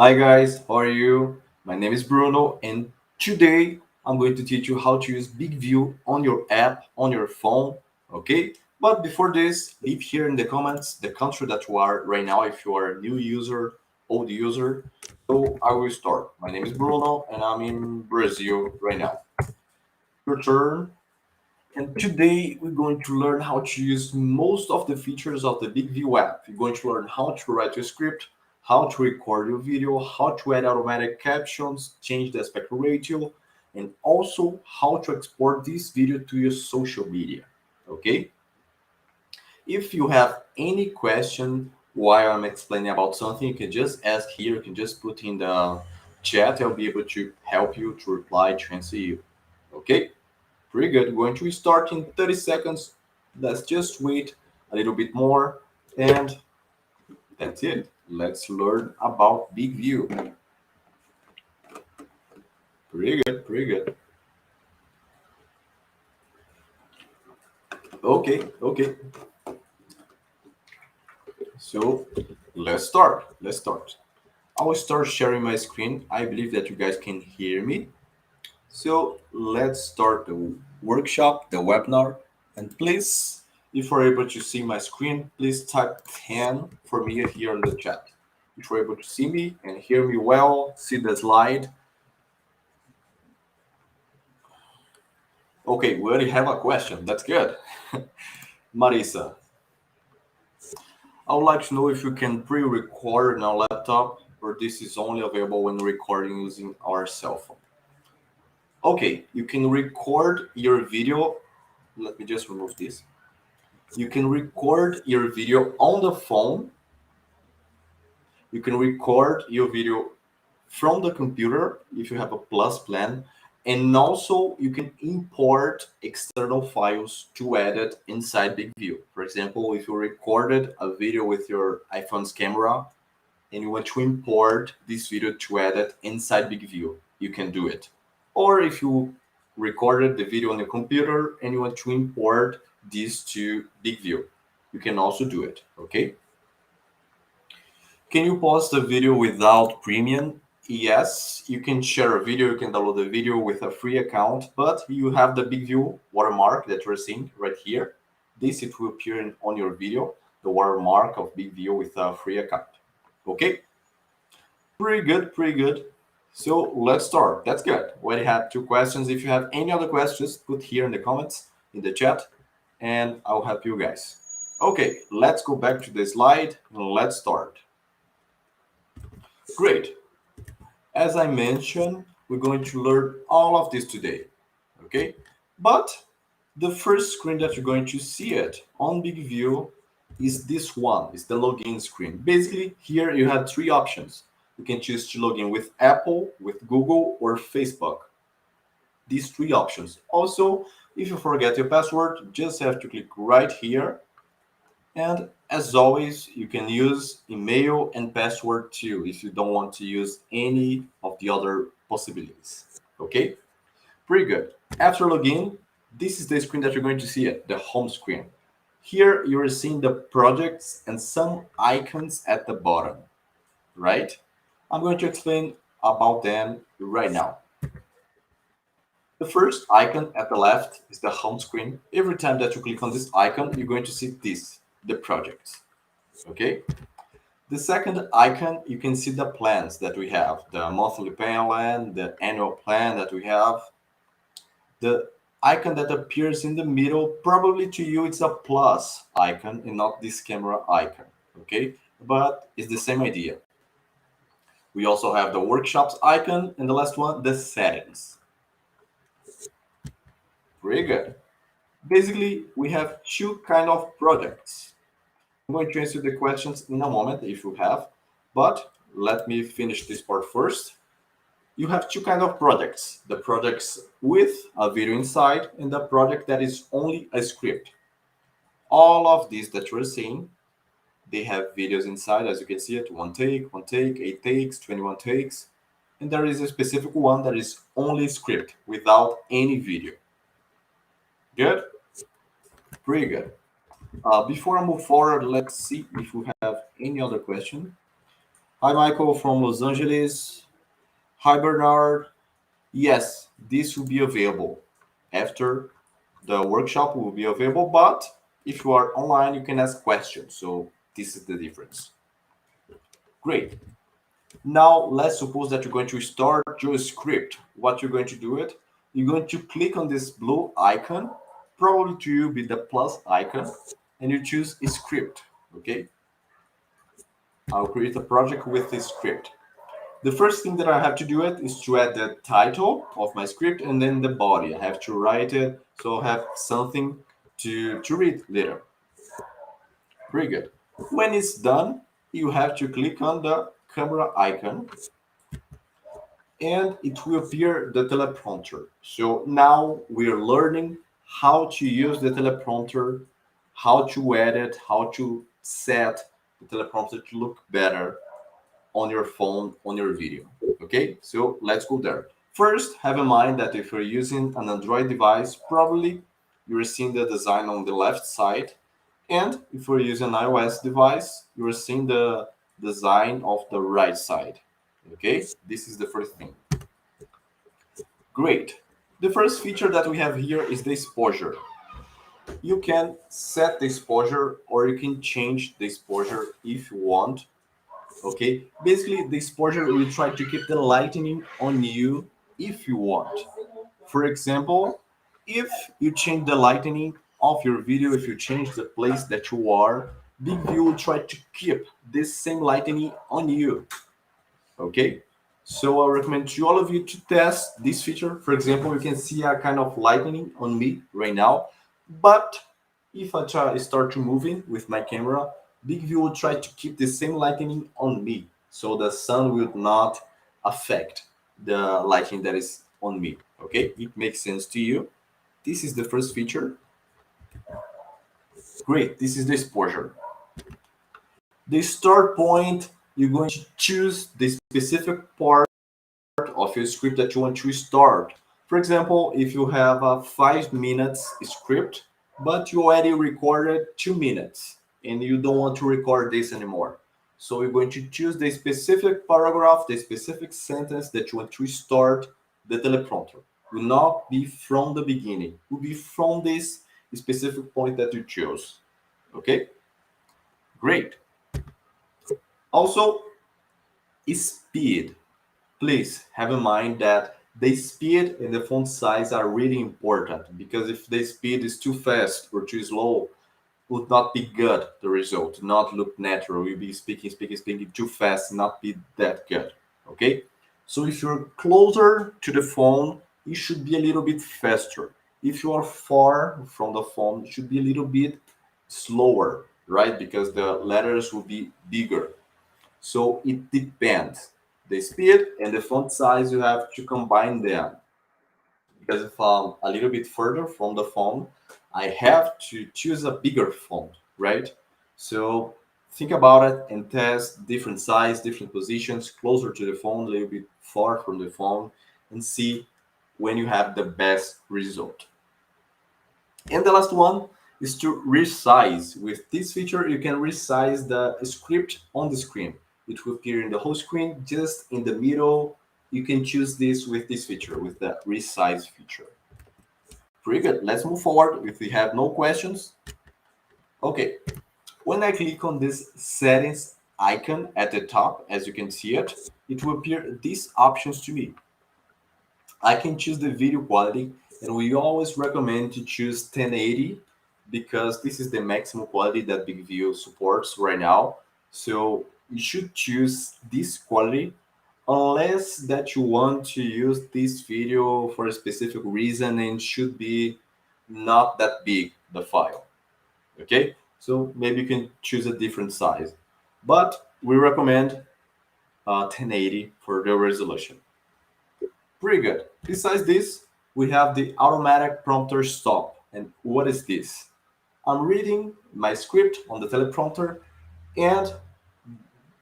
Hi guys, how are you? My name is Bruno and today I'm going to teach you how to use BIGVU on your app, on your phone, okay? But before this, leave here in the comments the country that you are right now if you are a new user, old user. So I will start. My name is Bruno and I'm in Brazil right now. Your turn. And today we're going to learn how to use most of the features of the BIGVU app. You're going to learn how to write your script, how to record your video, how to add automatic captions, change the aspect ratio, and also how to export this video to your social media. Okay? If you have any question while I'm explaining about something, you can just ask here, you can just put in the chat. I'll be able to help you to reply, to answer you. Okay? Pretty good. We're going to start in 30 seconds. Let's just wait a little bit more. And that's it. Let's learn about BIGVU. Pretty good, pretty good. Okay. So let's start. Let's start. I will start sharing my screen. I believe that you guys can hear me. So let's start the workshop, the webinar. And please, if you're able to see my screen, please type 10 for me here in the chat. If you're able to see me and hear me well, see the slide. Okay, we already have a question. That's good. Marisa, I would like to know if you can pre-record on our laptop or this is only available when recording using our cell phone. Okay, you can record your video. Let me just remove this. You can record your video on the phone. You can record your video from the computer if you have a plus plan. And also you can import external files to edit inside BIGVU. For example, if you recorded a video with your iPhone's camera and you want to import this video to edit inside BIGVU, you can do it. Or if you recorded the video on your computer and you want to import this to BIGVU, you can also do it, okay? Can you post the video without premium? Yes, you can share a video, you can download the video with a free account, but you have the BIGVU watermark that you're seeing right here. This, it will appear on your video, the watermark of BIGVU with a free account. Okay? Pretty good, pretty good. So let's start. That's good. We already have two questions. If you have any other questions, put here in the comments, in the chat, and I'll help you guys. Okay, let's go back to the slide and let's start. Great. As I mentioned, we're going to learn all of this today, okay? But the first screen that you're going to see it on BIGVU is this one, it's the login screen. Basically, here you have three options. You can choose to log in with Apple, with Google, or Facebook. These three options. Also, if you forget your password, just have to click right here. And as always, you can use email and password too if you don't want to use any of the other possibilities. Okay, pretty good. After login, this is the screen that you're going to see it, the home screen. Here you're seeing the projects and some icons at the bottom, right? I'm going to explain about them right now. The first icon at the left is the home screen. Every time that you click on this icon, you're going to see this, the projects. Okay. The second icon, you can see the plans that we have, the monthly plan, the annual plan that we have. The icon that appears in the middle, probably to you, it's a plus icon and not this camera icon, okay? But it's the same idea. We also have the workshops icon, and the last one, the settings. Pretty good. Basically, we have two kind of projects. I'm going to answer the questions in a moment if you have, but let me finish this part first. You have two kind of projects, the projects with a video inside and the project that is only a script. All of these that you're seeing, they have videos inside, as you can see it, one take, 8 takes, 21 takes, and there is a specific one that is only script without any video. Good? Pretty good. Before I move forward, let's see if we have any other question. Hi, Michael from Los Angeles. Hi, Bernard. Yes, this will be available after the workshop will be available, but if you are online, you can ask questions. So this is the difference. Great. Now, let's suppose that you're going to start your script. What you're going to do it, you're going to click on this blue icon, probably to you be the plus icon, and you choose a script, okay? I'll create a project with this script. The first thing that I have to do it is to add the title of my script and then the body. I have to write it so I have something to read later. Very good. When it's done, you have to click on the camera icon and it will appear the teleprompter. So now we're learning how to use the teleprompter, how to edit, how to set the teleprompter to look better on your phone, on your video. Okay, so let's go there. First, have in mind that if you're using an Android device, probably you're seeing the design on the left side. And if you're using an iOS device, you're seeing the design of the right side. Okay, this is the first thing. Great. The first feature that we have here is the exposure. You can set the exposure or you can change the exposure if you want. Okay, basically the exposure will try to keep the lightning on you if you want. For example, if you change the lightning of your video, if you change the place that you are, BIGVU will try to keep this same lightning on you. Okay, so I recommend to all of you to test this feature. For example, you can see a kind of lightning on me right now, but if I start to moving with my camera, BIGVU will try to keep the same lightning on me, so the sun will not affect the lighting that is on me. Okay, it makes sense to you. This is the first feature. Great, this is the exposure. The start point, you're going to choose the specific part of your script that you want to start. For example, if you have a 5 minutes script, but you already recorded 2 minutes and you don't want to record this anymore. So you're going to choose the specific paragraph, the specific sentence that you want to start the teleprompter. Will not be from the beginning, will be from this specific point that you chose. Okay, great. Also, speed. Please have in mind that the speed and the font size are really important, because if the speed is too fast or too slow, would not be good. The result not look natural. You'll be speaking too fast, not be that good. Okay, so if you're closer to the phone, it should be a little bit faster. If you are far from the phone, it should be a little bit slower, right? Because the letters will be bigger. So it depends. The speed and the font size, you have to combine them. Because if I'm a little bit further from the phone, I have to choose a bigger font, right? So think about it and test different size, different positions, closer to the phone, a little bit far from the phone, and see when you have the best result. And the last one is to resize. With this feature, you can resize the script on the screen. It will appear in the whole screen, just in the middle. You can choose this with this feature, with the resize feature. Pretty good. Let's move forward if we have no questions. Okay, when I click on this settings icon at the top, as you can see it, it will appear these options to me. I can choose the video quality, and we always recommend to choose 1080 because this is the maximum quality that BIGVU supports right now. So you should choose this quality unless that you want to use this video for a specific reason and should be not that big, the file. Okay, so maybe you can choose a different size, but we recommend 1080 for the resolution. Pretty good. Besides this, we have the automatic prompter stop. And what is this? I'm reading my script on the teleprompter, and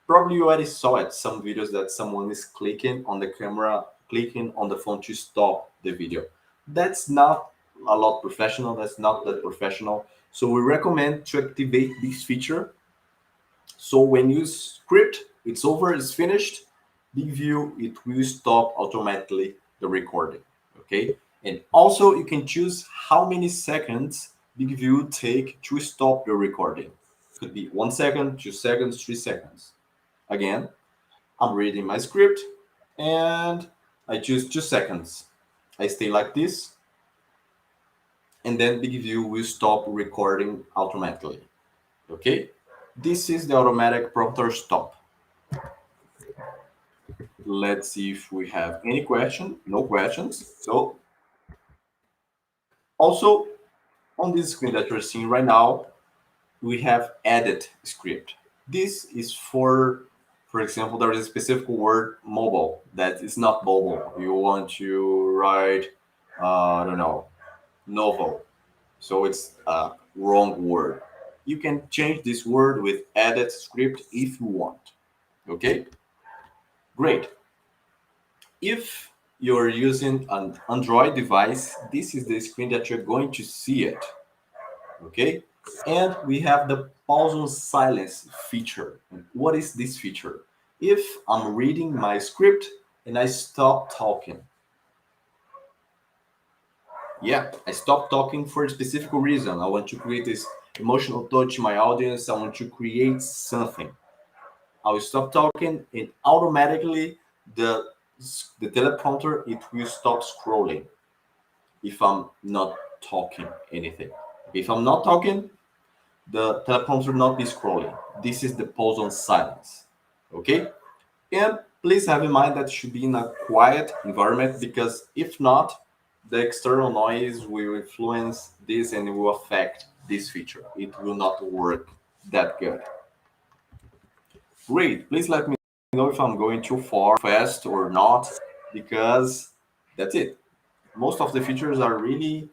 probably you already saw it, some videos that someone is clicking on the camera, clicking on the phone to stop the video. That's not a lot professional. That's not that professional. So we recommend to activate this feature So when you script, it's over, it's finished, BIGVU, it will stop automatically the recording, okay? And also you can choose how many seconds BIGVU take to stop the recording. Could be 1 second, 2 seconds, 3 seconds. Again, I'm reading my script and I choose 2 seconds. I stay like this, and then BIGVU will stop recording automatically, okay? This is the automatic prompter stop. Let's see if we have any question. No questions. So also on this screen that you're seeing right now, we have edit script. This is for example, there is a specific word mobile that is not mobile. You want to write, I don't know, novel. So it's a wrong word. You can change this word with edit script if you want. Okay, great. If you're using an Android device, this is the screen that you're going to see it. Okay, and we have the pause on silence feature. What is this feature? If I'm reading my script and I stop talking, yeah, I stop talking for a specific reason. I want to create this emotional touch in my audience. I want to create something. I will stop talking, and automatically the teleprompter, it will stop scrolling if I'm not talking anything. If I'm not talking, the teleprompter will not be scrolling. This is the pause on silence. Okay? And please have in mind that it should be in a quiet environment, because if not, the external noise will influence this and it will affect this feature. It will not work that good. Great. Please let me know if I'm going too far, fast or not, because that's it. Most of the features are really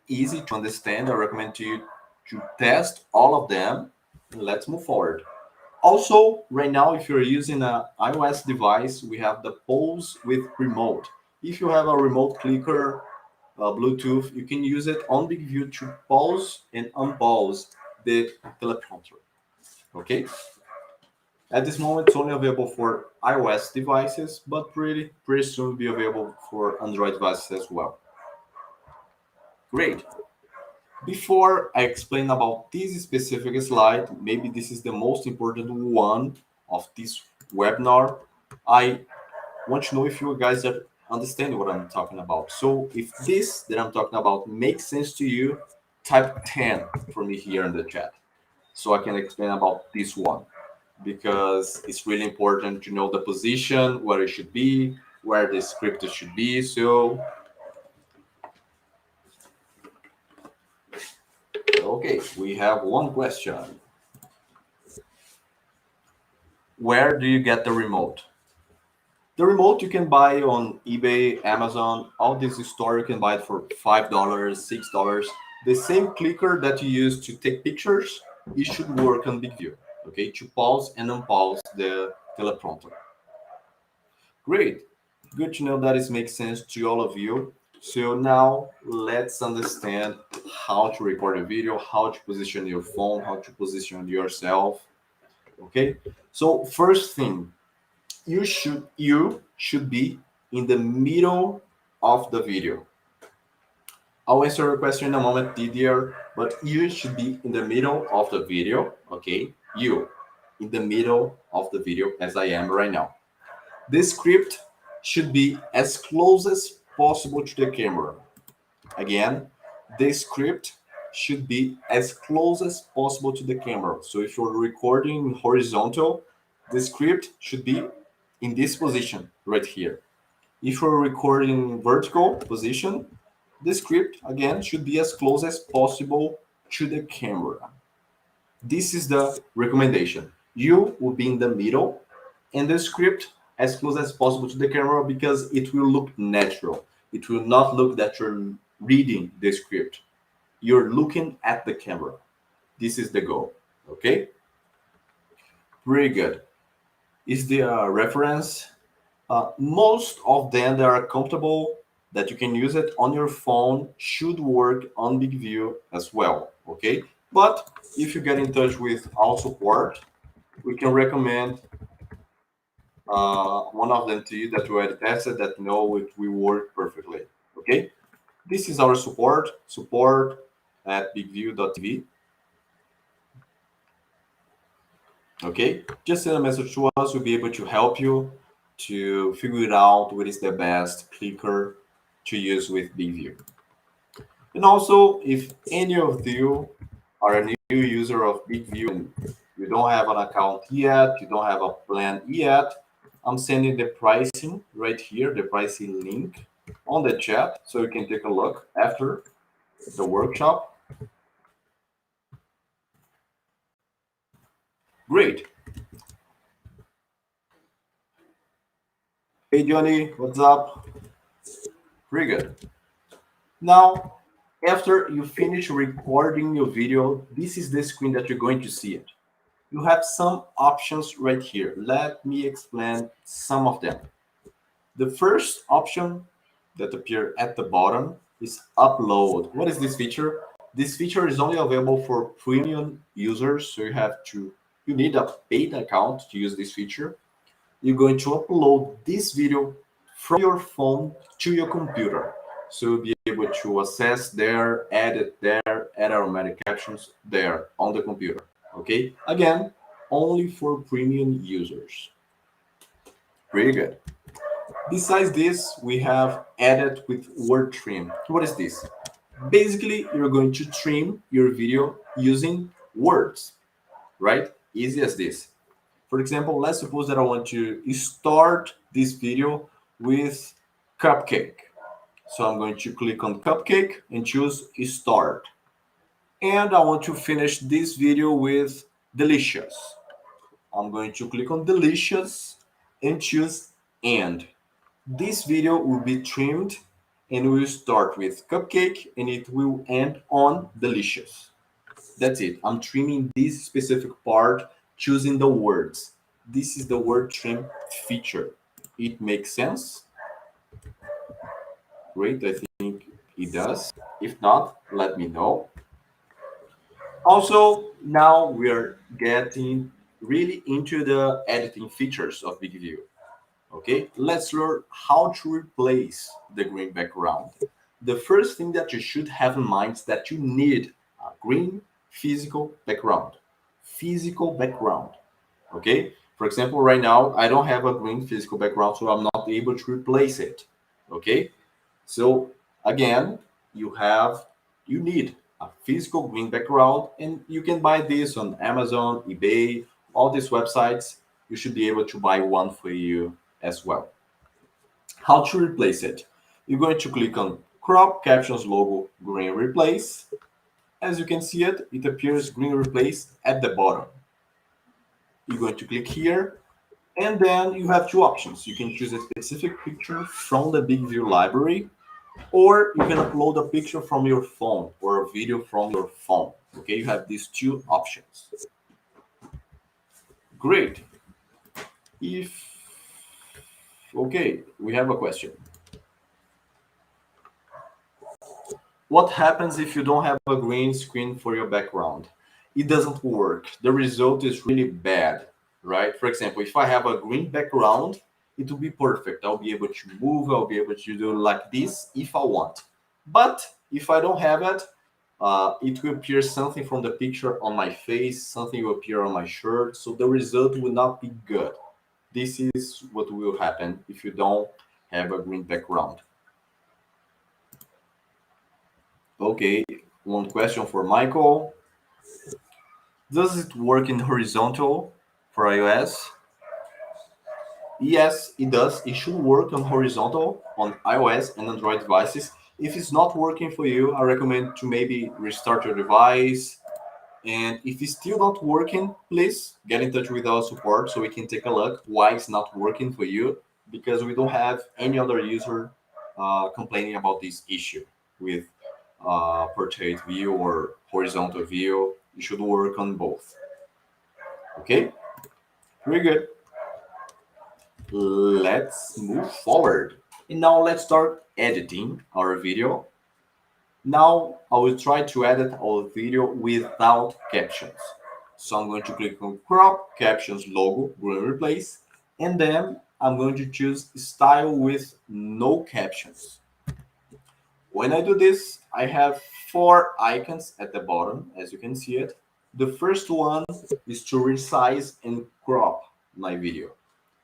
easy to understand. I recommend you to test all of them. Let's move forward. Also, right now, if you're using an iOS device, we have the pause with remote. If you have a remote clicker, Bluetooth, you can use it on BIGVU to pause and unpause the teleprompter. Okay? At this moment, it's only available for iOS devices, but pretty soon be available for Android devices as well. Great. Before I explain about this specific slide, maybe this is the most important one of this webinar. I want to know if you guys are understanding what I'm talking about. So if this that I'm talking about makes sense to you, type 10 for me here in the chat so I can explain about this one, because it's really important to know the position, where it should be, where the script should be. So, okay, we have one question. Where do you get the remote? The remote you can buy on eBay, Amazon, all this store you can buy it for $5, $6. The same clicker that you use to take pictures, it should work on BIGVU, okay, to pause and unpause the teleprompter. Great. Good to know that it makes sense to all of you. So now let's understand how to record a video, how to position your phone, how to position yourself. Okay. So first thing, you should be in the middle of the video. I'll answer your question in a moment, Didier, but you should be in the middle of the video. Okay. You in the middle of the video, as I am right now. This script should be as close as possible to the camera. Again, the script should be as close as possible to the camera. So if you're recording horizontal, the script should be in this position right here. If you're recording vertical position, the script again should be as close as possible to the camera. This is the recommendation. You will be in the middle and the script as close as possible to the camera, because it will look natural. It will not look that you're reading the script. You're looking at the camera. This is the goal. Okay? Pretty good. Is the reference? Most of them that are comfortable that you can use it on your phone should work on BIGVU as well. Okay? But if you get in touch with our support, we can recommend one of them to you that we already tested that know it will work perfectly. Okay, this is our support at BIGVU.tv. Okay, just send a message to us. We'll be able to help you to figure out what is the best clicker to use with BIGVU. And also, if any of you are a new user of BIGVU and you don't have an account yet, you don't have a plan yet, I'm sending the pricing right here, the pricing link on the chat, so you can take a look after the workshop. Great. Hey, Johnny, what's up? Pretty good. Now, after you finish recording your video, this is the screen that you're going to see it. You have some options right here. Let me explain some of them. The first option that appears at the bottom is upload. What is this feature? This feature is only available for premium users, so you need a paid account to use this feature. You're going to upload this video from your phone to your computer. So you'll be able to access there, edit there, add automatic captions there on the computer. Okay, again, only for premium users. Pretty good. Besides this, we have edit with word trim. What is this? Basically, you're going to trim your video using words, right? Easy as this. For example, let's suppose that I want to start this video with cupcake. So I'm going to click on cupcake and choose start. And I want to finish this video with delicious. I'm going to click on delicious and choose end. This video will be trimmed and will start with cupcake and it will end on delicious. That's it. I'm trimming this specific part, choosing the words. This is the word trim feature. It makes sense? Great, I think it does. If not, let me know. Also, now we are getting really into the editing features of BIGVU. Okay, let's learn how to replace the green background. The first thing that you should have in mind is that you need a green physical background. Physical background. Okay, for example, right now I don't have a green physical background, so I'm not able to replace it. Okay, so again, you need a physical green background, and you can buy this on Amazon, eBay, all these websites. You should be able to buy one for you as well. How to replace it? You're going to click on crop captions logo green replace. As you can see it appears green replace at the bottom. You're going to click here, and then you have two options. You can choose a specific picture from the BIGVU library, or you can upload a picture from your phone or a video from your phone. Okay, you have these two options. Great. Okay, we have a question. What happens if you don't have a green screen for your background? It doesn't work. The result is really bad, right? For example, if I have a green background, it will be perfect. I'll be able to move. I'll be able to do like this if I want. But if I don't have it, it will appear something from the picture on my face, something will appear on my shirt. So the result will not be good. This is what will happen if you don't have a green background. Okay, one question for Michael. Does it work in horizontal for iOS? Yes, it does. It should work on horizontal on iOS and Android devices. If it's not working for you, I recommend to maybe restart your device. And if it's still not working, please get in touch with our support so we can take a look why it's not working for you, because we don't have any other user complaining about this issue with portrait view or horizontal view. You should work on both. Okay, very good. Let's move forward. And now let's start editing our video. Now I will try to edit our video without captions. So I'm going to click on crop, captions, logo, going to replace, and then I'm going to choose style with no captions. When I do this, I have 4 icons at the bottom, as you can see it. The first one is to resize and crop my video.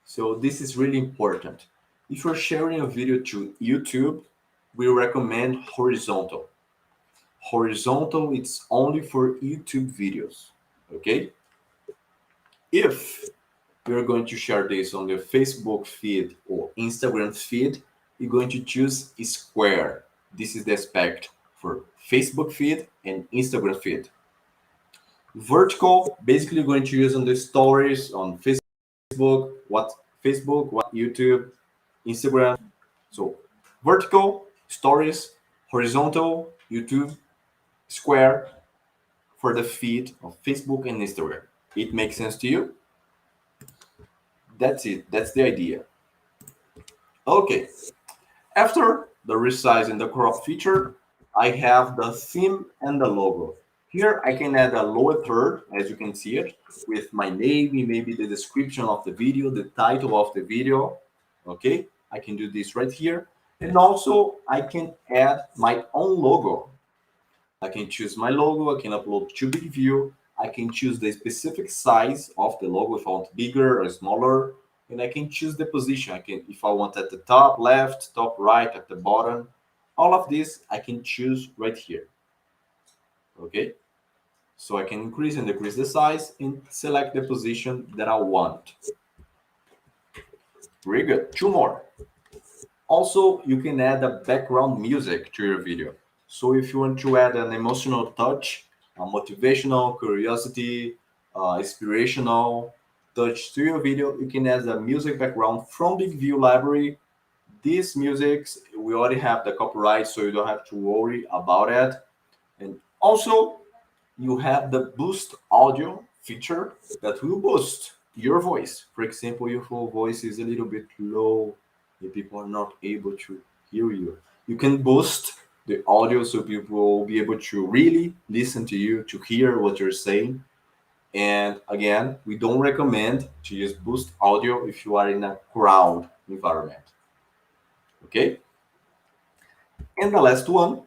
So this is really important. If you're sharing a video to YouTube, we recommend horizontal. Horizontal, it's only for YouTube videos, okay? If you're going to share this on your Facebook feed or Instagram feed, you're going to choose square. This is the aspect for Facebook feed and Instagram feed. Vertical, basically you're going to use on the stories on Facebook, what YouTube, Instagram. So vertical, stories, horizontal, YouTube, square for the feed of Facebook and Instagram. It makes sense to you? That's it. That's the idea. Okay. After the resize and the crop feature, I have the theme and the logo. Here I can add a lower third, as you can see it, with my name, maybe the description of the video, the title of the video. Okay, I can do this right here. And also I can add my own logo. I can choose my logo, I can upload to BIGVU, I can choose the specific size of the logo if I want bigger or smaller, and I can choose the position. I can, if I want at the top left, top right, at the bottom. All of this I can choose right here. Okay, so I can increase and decrease the size and select the position that I want. Very good. 2 more. Also, you can add a background music to your video. So if you want to add an emotional touch, a motivational, curiosity, inspirational touch to your video, you can add a music background from BIGVU library. These musics, we already have the copyright, so you don't have to worry about it. And also, you have the boost audio feature that will boost your voice. For example, if your voice is a little bit low and people are not able to hear you, you can boost the audio so people will be able to really listen to you, to hear what you're saying. And again, we don't recommend to use boost audio if you are in a crowd environment. Okay? And the last one,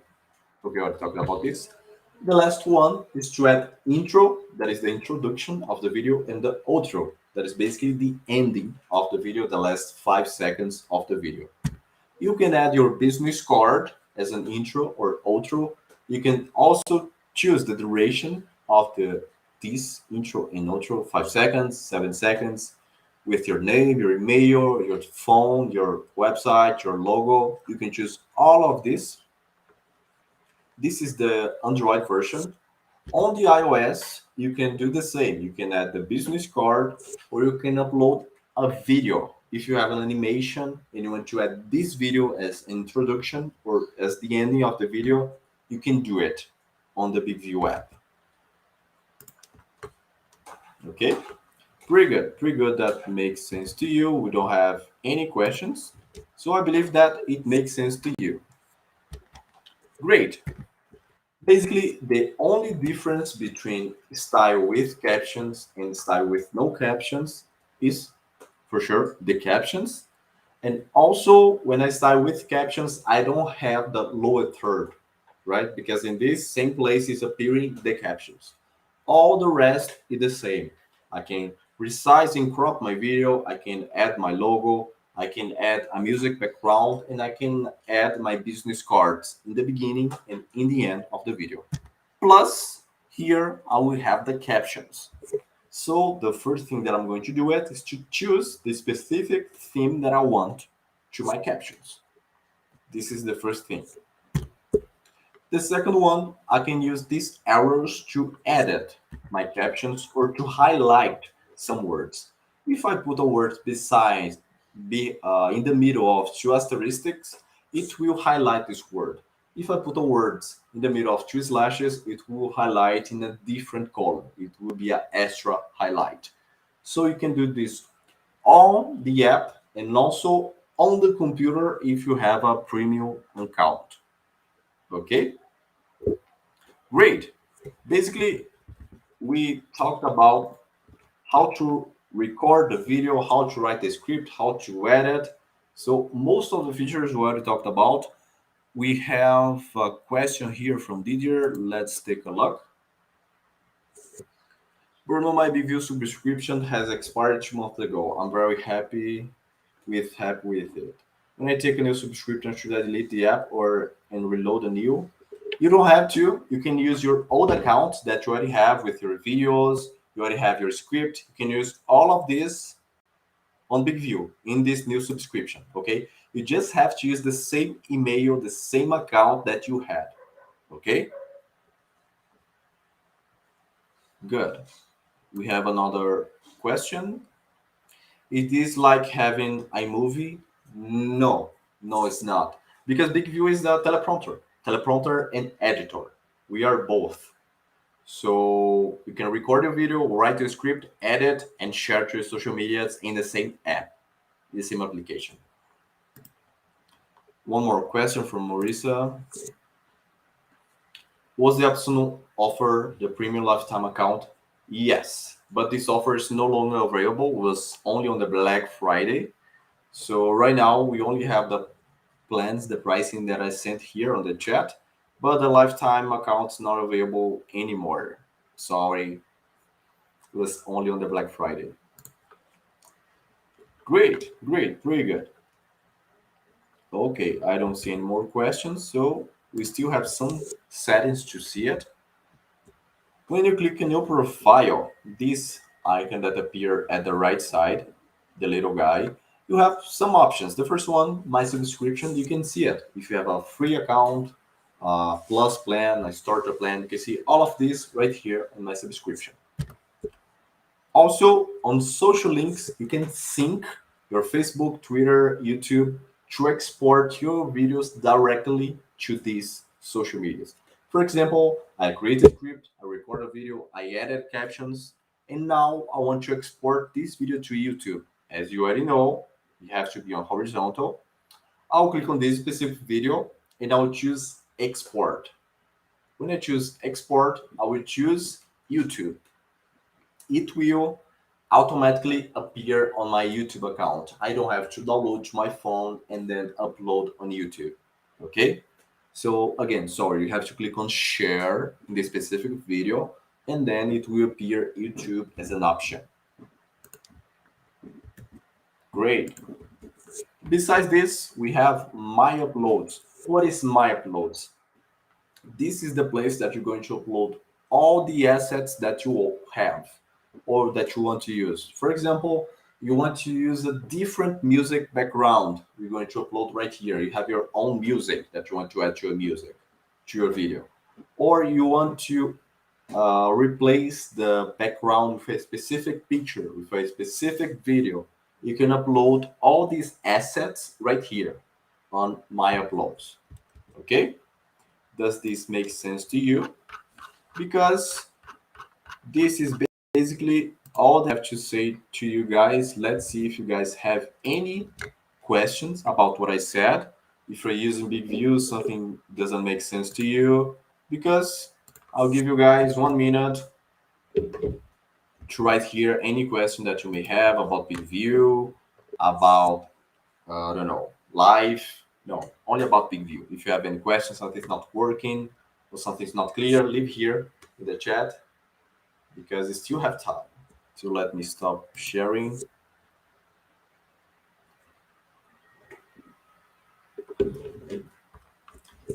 okay, we're talking about this. The last one is to add intro, that is the introduction of the video, and the outro, that is basically the ending of the video, the last 5 seconds of the video. You can add your business card as an intro or outro. You can also choose the duration of this intro and outro, 5 seconds, 7 seconds, with your name, your email, your phone, your website, your logo. You can choose all of this. This is the Android version. On the iOS, you can do the same. You can add the business card or you can upload a video. If you have an animation and you want to add this video as introduction or as the ending of the video, you can do it on the BIGVU app. Okay, pretty good. Pretty good. That makes sense to you. We don't have any questions. So I believe that it makes sense to you. Great. Basically, the only difference between style with captions and style with no captions is, for sure, the captions. And also, when I style with captions, I don't have the lower third, right? Because in this same place is appearing the captions. All the rest is the same. I can resize and crop my video. I can add my logo. I can add a music background, and I can add my business cards in the beginning and in the end of the video. Plus, here I will have the captions. So the first thing that I'm going to do is to choose the specific theme that I want to my captions. This is the first thing. The second one, I can use these arrows to edit my captions or to highlight some words. If I put a word beside, in the middle of 2 asterisks, it will highlight this word. If I put a word in the middle of 2 slashes, it will highlight in a different color. It will be an extra highlight. So you can do this on the app and also on the computer if you have a premium account. Okay, great. Basically, we talked about how to record the video, how to write the script, how to edit. So most of the features we already talked about. We have a question here from Didier. Let's take a look. Bruno, my BIGVU subscription has expired 2 months ago. I'm very happy with it. When I take a new subscription, should I delete the app or and reload a new? You don't have to. You can use your old account that you already have with your videos. You already have your script. You can use all of this on BIGVU in this new subscription. Okay. You just have to use the same email, the same account that you had. Okay. Good. We have another question. It is like having iMovie? No, no, it's not. Because BIGVU is the teleprompter and editor. We are both. So you can record your video, write your script, edit, and share to your social medias in the same app, the same application. One more question from Marisa. Was the optional offer the premium lifetime account? Yes, but this offer is no longer available. It was only on the Black Friday. So right now we only have the plans, the pricing that I sent here on the chat, but the lifetime account's not available anymore. Sorry, it was only on the Black Friday. Great, great, pretty good. Okay, I don't see any more questions, so we still have some settings to see it. When you click on your profile, this icon that appear at the right side, the little guy, you have some options. The first one, my subscription, you can see it. If you have a free account, plus plan, a starter plan, you can see all of this right here in my subscription. Also, on social links, you can sync your Facebook, Twitter, YouTube to export your videos directly to these social medias. For example, I create a script, I record a video, I added captions, and now I want to export this video to YouTube. As you already know, you have to be on horizontal. I'll click on this specific video and I'll choose export. When I choose export, I will choose YouTube. It will automatically appear on my YouTube account. I don't have to download to my phone and then upload on YouTube. Okay? So again, sorry, you have to click on share in the specific video and then it will appear YouTube as an option. Great. Besides this, we have my uploads. What is my uploads? This is the place that you're going to upload all the assets that you have or that you want to use. For example, you want to use a different music background. You're going to upload right here. You have your own music that you want to add to your music, to your video. Or you want to replace the background with a specific picture, with a specific video. You can upload all these assets right here on My Uploads. Okay? Does this make sense to you? Because this is basically all I have to say to you guys. Let's see if you guys have any questions about what I said. If you're using BIGVU, something doesn't make sense to you, because I'll give you guys 1 minute to write here any question that you may have about BIGVU, about, I don't know, life. No, only about BIGVU. If you have any questions, something's not working or something's not clear, leave here in the chat, because you still have time. So let me stop sharing.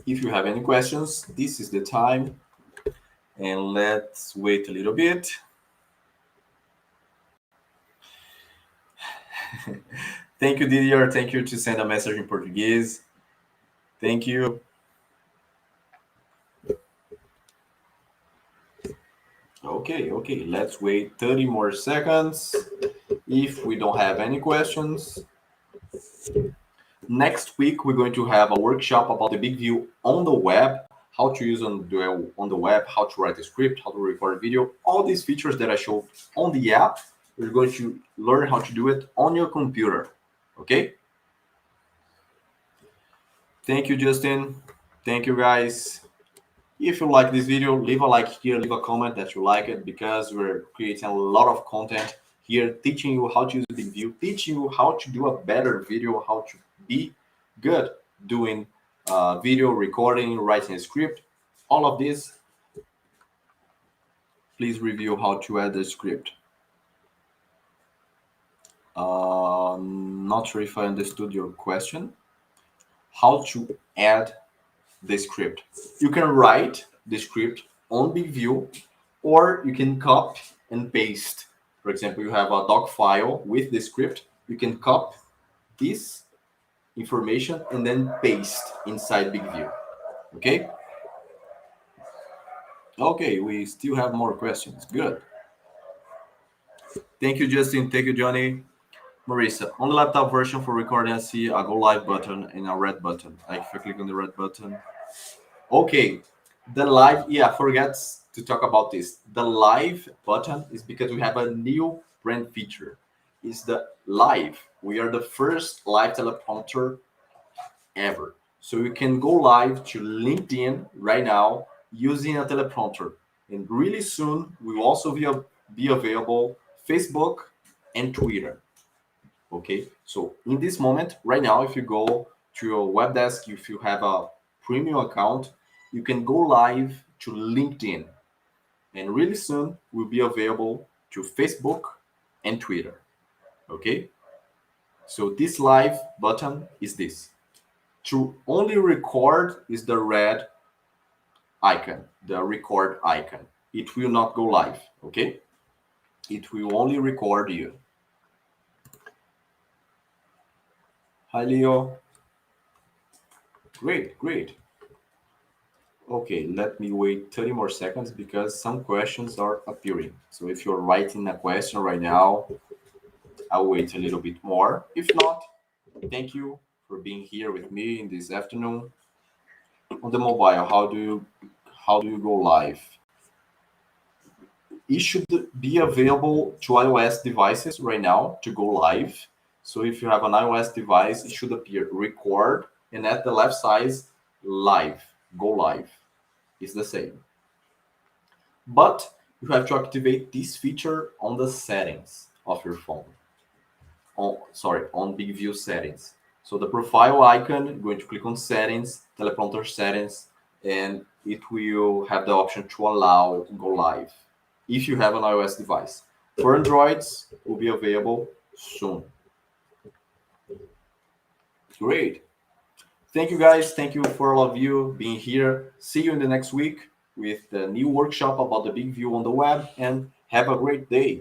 If you have any questions, this is the time. And let's wait a little bit. Thank you, Didier. Thank you to send a message in Portuguese. Thank you. Okay, let's wait 30 more seconds. If we don't have any questions, next week we're going to have a workshop about the BIGVU on the web, how to use on the web, how to write a script, how to record a video, all these features that I showed on the app. We're going to learn how to do it on your computer. Okay? Thank you, Justin. Thank you, guys. If you like this video, leave a like here, leave a comment that you like it, because we're creating a lot of content here, teaching you how to use BIGVU, teaching you how to do a better video, how to be good doing video recording, writing a script, all of this. Please review how to add the script. Not sure if I understood your question. How to add the script. You can write the script on BIGVU, or you can copy and paste. For example, you have a doc file with the script. You can copy this information and then paste inside BIGVU. Okay? Okay, we still have more questions. Good. Thank you, Justin. Thank you, Johnny. Marissa, on the laptop version for recording, I see a go live button and a red button. Like if I click on the red button. Okay, the live, yeah, forget to talk about this. The live button is because we have a new brand feature. It's the live. We are the first live teleprompter ever. So you can go live to LinkedIn right now using a teleprompter. And really soon, we will also be available Facebook and Twitter. Okay, so in this moment, right now, if you go to your web desk, if you have a premium account, you can go live to LinkedIn. And really soon, will be available to Facebook and Twitter. Okay, so this live button is this. To only record is the red icon, the record icon. It will not go live, okay? It will only record you. Hi, Leo. Great, great. Okay, let me wait 30 more seconds because some questions are appearing. So if you're writing a question right now, I'll wait a little bit more. If not, thank you for being here with me in this afternoon. On the mobile, how do you go live? It should be available to iOS devices right now to go live. So if you have an iOS device, it should appear record, and at the left side, live, go live. It's the same. But you have to activate this feature on the settings of your phone. On BIGVU settings. So the profile icon, you're going to click on settings, teleprompter settings, and it will have the option to allow go live if you have an iOS device. For Androids, it will be available soon. Great. Thank you, guys. Thank you for all of you being here. See you in the next week with the new workshop about the BIGVU on the web, and have a great day.